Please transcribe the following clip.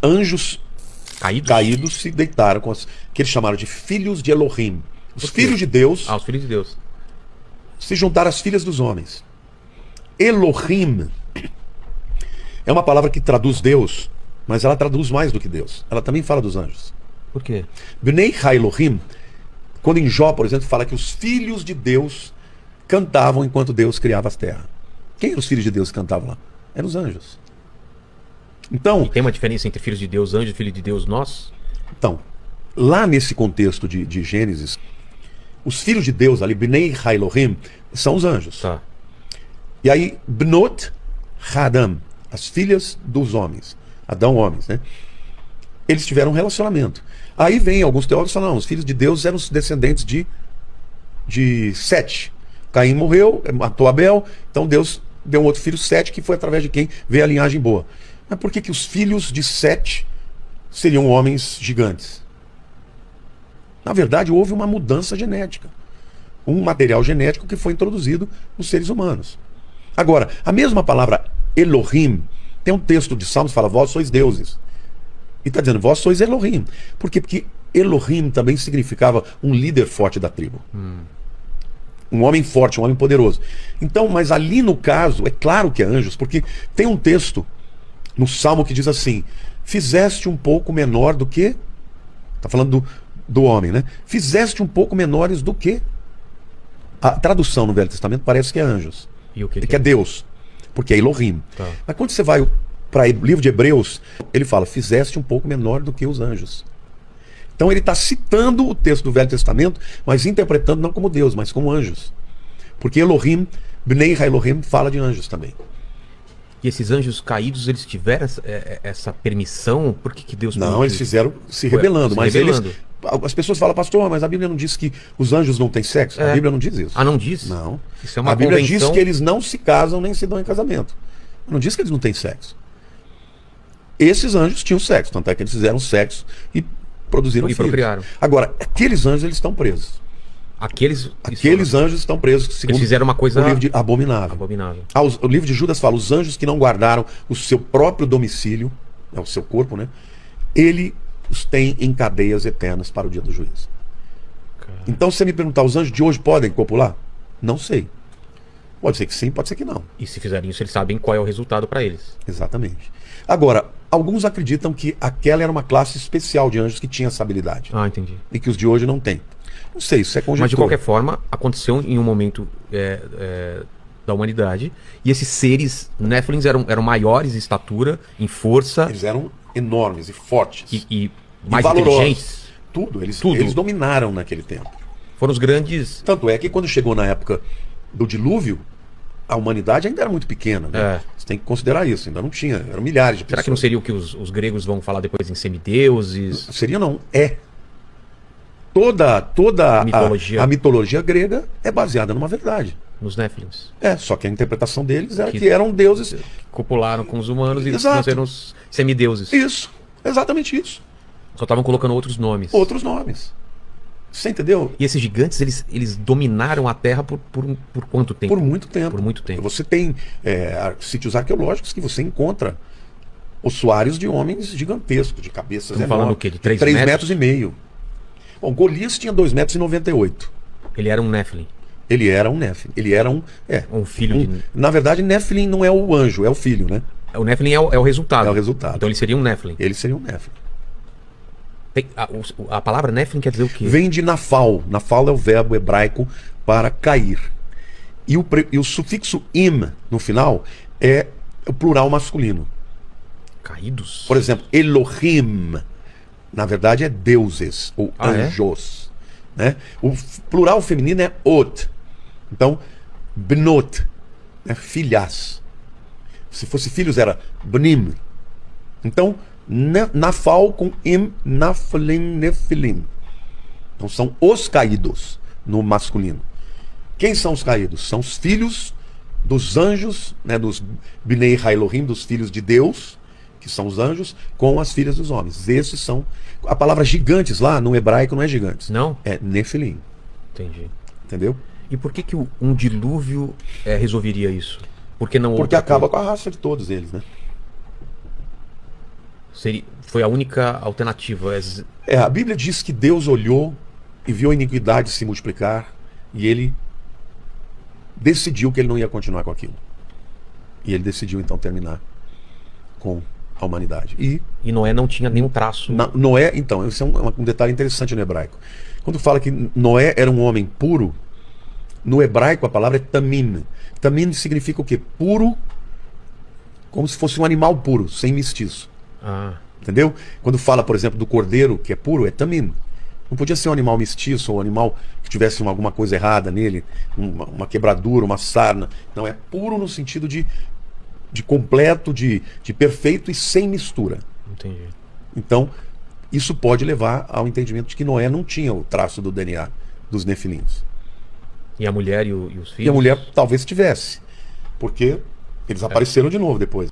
anjos Caídos? caídos se deitaram com os que eles chamaram de filhos de Elohim. Os filhos de Deus Ah, os filhos de Deus. se juntaram às filhas dos homens. Elohim é uma palavra que traduz Deus, mas ela traduz mais do que Deus. Ela também fala dos anjos. Por quê? Bnei Ha-Elohim, quando em Jó, por exemplo, fala que os filhos de Deus cantavam enquanto Deus criava as terras. Quem eram os filhos de Deus que cantavam lá? Eram os anjos. Então, E tem uma diferença entre filhos de Deus, anjos, filho de Deus, nós? lá nesse contexto de Gênesis, os filhos de Deus ali, Bnei Ha-Elohim, são os anjos. Tá. E aí, Bnot Hadam, as filhas dos homens, Adão, homens, né? Eles tiveram um relacionamento. Aí vem alguns teólogos e falam, não, os filhos de Deus eram os descendentes de Sete. Caim morreu, matou Abel, então Deus deu um outro filho, Sete, que foi através de quem veio a linhagem boa. Mas por que os filhos de Sete seriam homens gigantes? Na verdade, houve uma mudança genética. Um material genético que foi introduzido nos seres humanos. Agora, a mesma palavra Elohim, tem um texto de Salmos que fala, vós sois deuses. E está dizendo, vós sois Elohim. Por quê? Porque Elohim também significava um líder forte da tribo. Um homem forte, um homem poderoso. Então, mas ali no caso, é claro que é anjos, porque tem um texto no Salmo que diz assim, fizeste um pouco menor do que... Está falando do homem, né? Fizeste um pouco menores do que... A tradução no Velho Testamento parece que é anjos. E o que, Que é Deus. Porque é Elohim. Tá. Mas quando você vai para o livro de Hebreus, ele fala, fizeste um pouco menor do que os anjos. Então ele está citando o texto do Velho Testamento, mas interpretando não como Deus, mas como anjos. Porque Elohim, Bnei Ha-Elohim, fala de anjos também. E esses anjos caídos, eles tiveram essa permissão? Por que Deus Não, permitiu eles isso? fizeram se rebelando. Se Mas rebelando. eles... As pessoas falam, pastor, mas a Bíblia não diz que os anjos não têm sexo? A Bíblia não diz isso. Ah, não diz? Não. Isso é uma A Bíblia convenção... diz que eles não se casam nem se dão em casamento. Não diz que eles não têm sexo. Esses anjos tinham sexo, tanto é que eles fizeram sexo e produziram E filhos. procriaram. Agora, aqueles anjos eles estão presos. Aqueles Anjos estão presos, segundo eles fizeram uma coisa o livro de abominável. abominável. O livro de Judas fala, os anjos que não guardaram o seu próprio domicílio, o seu corpo, né? Ele os tem em cadeias eternas para o dia do juízo. Caramba. Então, se você me perguntar, os anjos de hoje podem copular? Não sei. Pode ser que sim, pode ser que não. E se fizerem isso, eles sabem qual é o resultado para eles. Exatamente. Agora, alguns acreditam que aquela era uma classe especial de anjos que tinha essa habilidade. Ah, entendi. E que os de hoje não têm. Não sei, isso é conjectura. Mas de qualquer forma, aconteceu em um momento da humanidade. E esses seres Néfilins eram maiores em estatura, em força Eles eram enormes e fortes. e mais valorosos. inteligentes. Tudo. Eles Tudo. dominaram naquele tempo. Foram os grandes... Tanto é que quando chegou na época do dilúvio, a humanidade ainda era muito pequena. Né? É. Você tem que considerar isso. Ainda não tinha. Eram milhares de pessoas. Será que não seria o que os gregos vão falar depois em semideuses? Seria não. É. Toda Mitologia. a mitologia grega é baseada numa verdade. Nos Néfilins. Só que a interpretação deles era que eram deuses. Copularam com os humanos e Exato. nasceram os semideuses. Isso. Exatamente isso. Só estavam colocando outros nomes. Outros nomes. Você entendeu? E esses gigantes, eles dominaram a Terra por quanto tempo? Por muito tempo. Por muito tempo. Você tem sítios arqueológicos que você encontra ossuários de homens gigantescos, de cabeças Estamos falando o quê? De 3 metros e meio. Bom, Golias tinha 2,98 metros. Ele era um Nephilim. Ele era um Nephilim. Ele era um... Um filho de... Na verdade, Nephilim não é o anjo, é o filho, né? O Nephilim é o resultado. É o resultado. Então ele seria um Nephilim. Ele seria um Nephilim. A palavra Nephilim quer dizer o quê? Vem de Nafal. Nafal é o verbo hebraico para cair. E o sufixo im, no final, é o plural masculino. Caídos? Por exemplo, Elohim, na verdade é deuses, ou anjos. Né? O plural feminino é Ot. Então, Bnot, né? Filhas. Se fosse filhos era Bnim. Então, Nafal com Im, Naflim, Nefilim. Então são os caídos no masculino. Quem são os caídos? São os filhos dos anjos, né, dos Bnei Ha-Elohim, dos filhos de Deus, que são os anjos, com as filhas dos homens. Esses são... A palavra gigantes lá no hebraico não é gigantes. Não? É Nefilim. Entendi. Entendeu? E por que um dilúvio resolveria isso? Por que não Porque outra acaba coisa? com a raça de todos eles, né? Foi a única alternativa. A Bíblia diz que Deus olhou e viu a iniquidade se multiplicar e ele decidiu que ele não ia continuar com aquilo. E ele decidiu então terminar com a humanidade. E Noé não tinha nenhum traço. Noé, então, esse é um detalhe interessante no hebraico. Quando fala que Noé era um homem puro, no hebraico a palavra é tamim. Tamim significa o quê? Puro, como se fosse um animal puro, sem mestiço. Entendeu? Quando fala, por exemplo, do cordeiro, que é puro, é tamim. Não podia ser um animal mestiço ou um animal que tivesse alguma coisa errada nele, uma quebradura, uma sarna. Não, é puro no sentido de completo, de perfeito e sem mistura. Entendi. Então, isso pode levar ao entendimento de que Noé não tinha o traço do DNA dos nefilins. E a mulher e os filhos? E a mulher talvez tivesse, porque eles apareceram de novo depois.